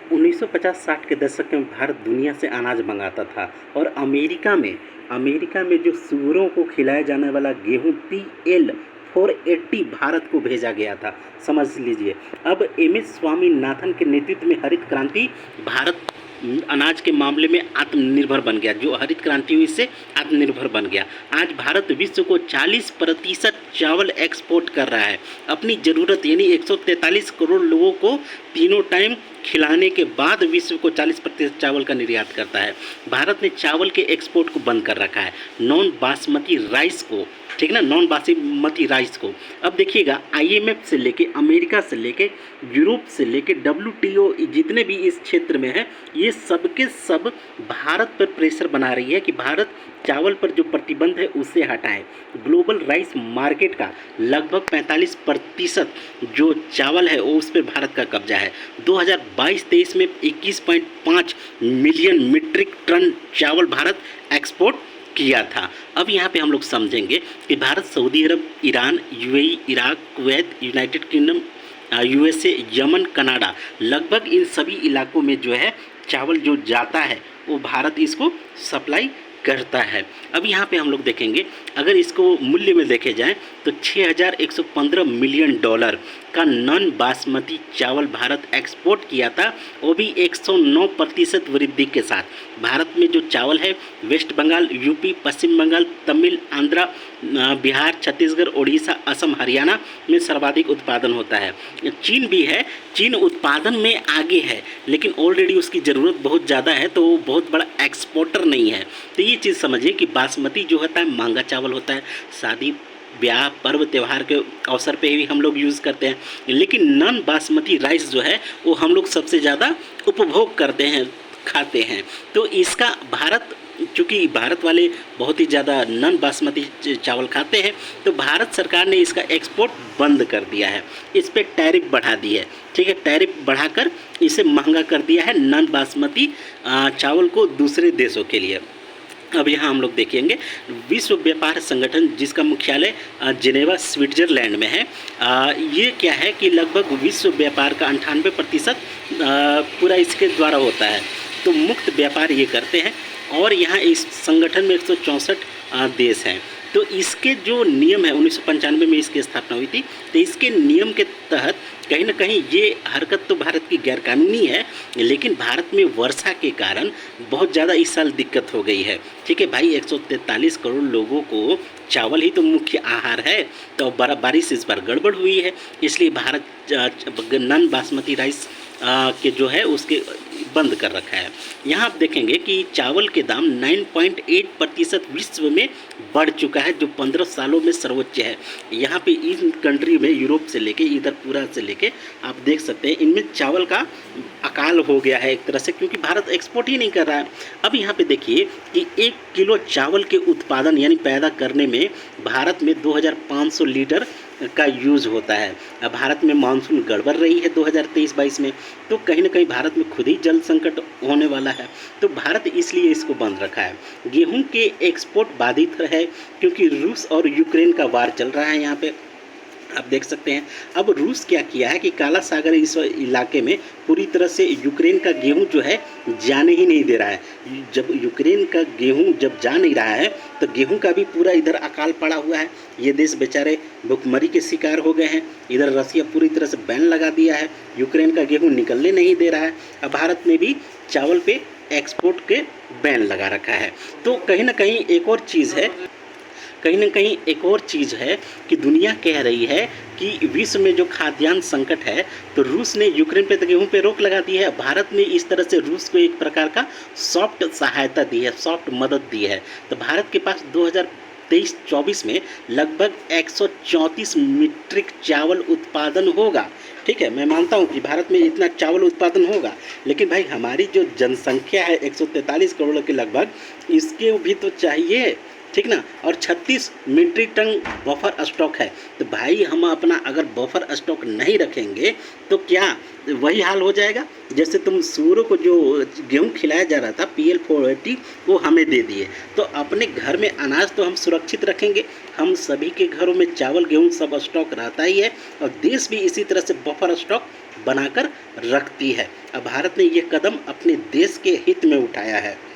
1950-60 के दशक में भारत दुनिया से अनाज मंगाता था और अमेरिका में जो सूअरों को खिलाया जाने वाला गेहूं PL 480 भारत को भेजा गया था। समझ लीजिए। अब MS स्वामीनाथन के नेतृत्व में हरित क्रांति भारत अनाज के मामले में आत्मनिर्भर बन गया। जो हरित क्रांति हुई इससे आत्मनिर्भर बन गया। आज भारत विश्व को 40% चावल एक्सपोर्ट कर रहा है। अपनी ज़रूरत यानी 143 करोड़ लोगों को तीनों टाइम खिलाने के बाद विश्व को 40% चावल का निर्यात करता है। भारत ने चावल के एक्सपोर्ट को बंद कर रखा है, नॉन बासमती राइस को, ठीक ना, नॉन बासमती राइस को। अब देखिएगा, IMF से लेके, अमेरिका से लेके, यूरोप से लेके WTO जितने भी इस क्षेत्र में हैं, ये सब के सब भारत पर प्रेशर बना रही है कि भारत चावल पर जो प्रतिबंध है उसे हटाए। ग्लोबल राइस मार्केट का लगभग 45% जो चावल है वो उस पर भारत का कब्जा है। 2022-23 में 21.5 मिलियन मीट्रिक टन चावल भारत एक्सपोर्ट किया था। अब यहाँ पे हम लोग समझेंगे कि Bharat Saudi Arab, Iran, UAE, Iraq, Kuwait, United Kingdom, USA, Yemen, Canada, लगभग इन सभी इलाकों में जो है चावल जो जाता है वो भारत इसको सप्लाई करता है। अब यहाँ पे हम लोग देखेंगे, अगर इसको मूल्य में देखे जाएं तो $6,115 मिलियन का नॉन बासमती चावल भारत एक्सपोर्ट किया था, वो भी 109% वृद्धि के साथ। भारत में जो चावल है वेस्ट बंगाल, यूपी, पश्चिम बंगाल, तमिल, आंध्रा, बिहार, छत्तीसगढ़, उड़ीसा, असम, हरियाणा में सर्वाधिक उत्पादन होता है। चीन भी है, चीन उत्पादन में आगे है लेकिन ऑलरेडी उसकी ज़रूरत बहुत ज़्यादा है तो वो बहुत बड़ा एक्सपोर्टर नहीं है। तो ये चीज़ समझिए कि बासमती जो होता है महंगा चावल होता है, शादी ब्याह पर्व त्यौहार के अवसर पे भी हम लोग यूज़ करते हैं। लेकिन नॉन बासमती राइस जो है वो हम लोग सबसे ज़्यादा उपभोग करते हैं, खाते हैं। तो इसका भारत, चूँकि भारत वाले बहुत ही ज़्यादा नॉन बासमती चावल खाते हैं, तो भारत सरकार ने इसका एक्सपोर्ट बंद कर दिया है, इस पर टैरिफ बढ़ा दी है, ठीक है, टैरिफ बढ़ाकर इसे महंगा कर दिया है नॉन बासमती चावल को दूसरे देशों के लिए। अब यहाँ हम लोग देखेंगे विश्व व्यापार संगठन जिसका मुख्यालय जिनेवा स्विट्जरलैंड में है, ये क्या है कि लगभग विश्व व्यापार का 98% पूरा इसके द्वारा होता है। तो मुक्त व्यापार ये करते हैं और यहाँ इस संगठन में 164 देश हैं। तो इसके जो नियम है 1995 में इसकी स्थापना हुई थी, तो इसके नियम के तहत कहीं ना कहीं ये हरकत तो भारत की गैरकानूनी है, लेकिन भारत में वर्षा के कारण बहुत ज़्यादा इस साल दिक्कत हो गई है। ठीक है भाई, 143 करोड़ लोगों को चावल ही तो मुख्य आहार है, तो बारिश इस बार गड़बड़ हुई है, इसलिए भारत नॉन बासमती राइस के जो है उसके बंद कर रखा है। यहाँ आप देखेंगे कि चावल के दाम 9.8% विश्व में बढ़ चुका है, जो 15 सालों में सर्वोच्च है। यहाँ पे इन कंट्री में यूरोप से लेके इधर पूरा से लेके आप देख सकते हैं इनमें चावल का अकाल हो गया है एक तरह से, क्योंकि भारत एक्सपोर्ट ही नहीं कर रहा है। अब यहाँ पे देखिए कि 1 किलो चावल के उत्पादन यानी पैदा करने में भारत में 2500 लीटर का यूज़ होता है। अब भारत में मानसून गड़बड़ रही है 2023-22 में, तो कहीं ना कहीं भारत में खुद ही जल संकट होने वाला है, तो भारत इसलिए इसको बंद रखा है। गेहूं के एक्सपोर्ट बाधित है क्योंकि रूस और यूक्रेन का वार चल रहा है। यहाँ पे आप देख सकते हैं अब रूस क्या किया है कि काला सागर इस इलाके में पूरी तरह से यूक्रेन का गेहूं जो है जाने ही नहीं दे रहा है। जब यूक्रेन का गेहूं जब जा नहीं रहा है तो गेहूं का भी पूरा इधर अकाल पड़ा हुआ है। ये देश बेचारे भुखमरी के शिकार हो गए हैं। इधर रसिया पूरी तरह से बैन लगा दिया है, यूक्रेन का गेहूँ निकलने नहीं दे रहा है। अब भारत ने भी चावल पे एक्सपोर्ट के बैन लगा रखा है। तो कहीं ना कहीं एक और चीज़ है कि दुनिया कह रही है कि विश्व में जो खाद्यान्न संकट है, तो रूस ने यूक्रेन पे तो गेहूं पे रोक लगा दी है। भारत ने इस तरह से रूस को एक प्रकार का सॉफ्ट सहायता दी है, सॉफ्ट मदद दी है। तो भारत के पास 2023-24 में लगभग 134 मीट्रिक चावल उत्पादन होगा। ठीक है, मैं मानता हूँ कि भारत में इतना चावल उत्पादन होगा, लेकिन भाई हमारी जो जनसंख्या है 143 करोड़ के लगभग, इसके भी तो चाहिए, ठीक ना। और 36 मीट्रिक टन बफर स्टॉक है। तो भाई हम अपना अगर बफर स्टॉक नहीं रखेंगे तो क्या वही हाल हो जाएगा जैसे तुम सूअरों को जो गेहूं खिलाया जा रहा था PL 480 वो हमें दे दिए। तो अपने घर में अनाज तो हम सुरक्षित रखेंगे, हम सभी के घरों में चावल गेहूं सब स्टॉक रहता ही है, और देश भी इसी तरह से बफर स्टॉक बनाकर रखती है। अब भारत ने ये कदम अपने देश के हित में उठाया है।